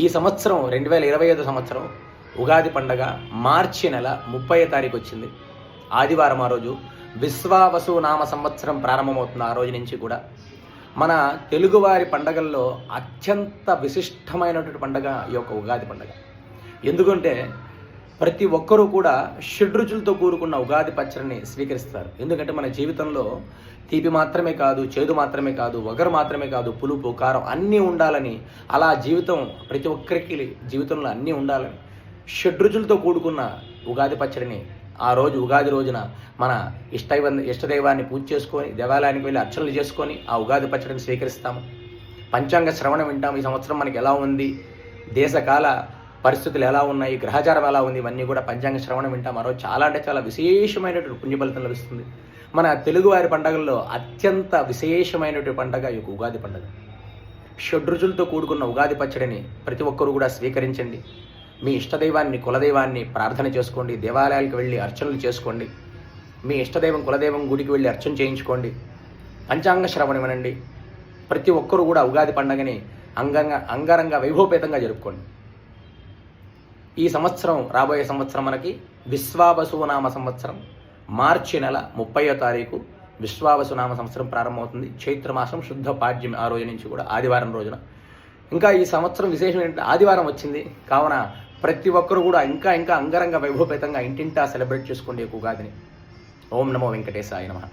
ఈ సంవత్సరం 2025 సంవత్సరం ఉగాది పండగ మార్చి నెల 30వ తారీఖు వచ్చింది. ఆదివారం ఆ రోజు విశ్వావసు నామ సంవత్సరం ప్రారంభమవుతుంది. ఆ రోజు నుంచి కూడా మన తెలుగువారి పండగల్లో అత్యంత విశిష్టమైనటువంటి పండగ ఈ యొక్క ఉగాది పండగ. ఎందుకంటే ప్రతి ఒక్కరూ కూడా షడ్రుచులతో కూడుకున్న ఉగాది పచ్చడిని స్వీకరిస్తారు. ఎందుకంటే మన జీవితంలో తీపి మాత్రమే కాదు, చేదు మాత్రమే కాదు, వగరు మాత్రమే కాదు, పులుపు కారం అన్నీ ఉండాలని, అలా జీవితం ప్రతి ఒక్కరికి జీవితంలో అన్నీ ఉండాలని షడ్రుచులతో కూడుకున్న ఉగాది పచ్చడిని ఆ రోజు ఉగాది రోజున మన ఇష్టదైవాన్ని పూజ చేసుకొని దేవాలయానికి వెళ్ళి అర్చనలు చేసుకొని ఆ ఉగాది పచ్చడిని స్వీకరిస్తాము. పంచాంగ శ్రవణం వింటాము. ఈ సంవత్సరం మనకి ఎలా ఉంది, దేశకాల పరిస్థితులు ఎలా ఉన్నాయి, గ్రహచారం ఎలా ఉంది, ఇవన్నీ కూడా పంచాంగ శ్రవణం వింటాం. ఆ రోజు చాలా అంటే చాలా విశేషమైనటువంటి పుణ్యఫలితం లభిస్తుంది. మన తెలుగువారి పండుగల్లో అత్యంత విశేషమైనటువంటి పండుగ ఈ ఉగాది పండుగ. షడ్రుచులతో కూడుకున్న ఉగాది పచ్చడిని ప్రతి ఒక్కరూ కూడా స్వీకరించండి. మీ ఇష్టదైవాన్ని కులదైవాన్ని ప్రార్థన చేసుకోండి, దేవాలయాలకు వెళ్ళి అర్చనలు చేసుకోండి, మీ ఇష్టదైవం కులదైవం గుడికి వెళ్ళి అర్చన చేయించుకోండి, పంచాంగ శ్రవణం వినండి. ప్రతి ఒక్కరూ కూడా ఉగాది పండుగని అంగరంగ వైభవపేతంగా జరుపుకోండి. ఈ సంవత్సరం రాబోయే సంవత్సరం మనకి విశ్వావసునామ సంవత్సరం మార్చి నెల 30వ తారీఖు విశ్వావసునామ సంవత్సరం ప్రారంభమవుతుంది. చైత్రమాసం శుద్ధ పాడ్యమి ఆ రోజు నుంచి కూడా ఆదివారం రోజున. ఇంకా ఈ సంవత్సరం విశేషం ఏంటంటే ఆదివారం వచ్చింది కావున ప్రతి ఒక్కరు కూడా ఇంకా అంగరంగ వైభవపేతంగా ఇంటింటా సెలబ్రేట్ చేసుకోండి ఉగాదిని. ఓం నమో వెంకటేశాయ నమః.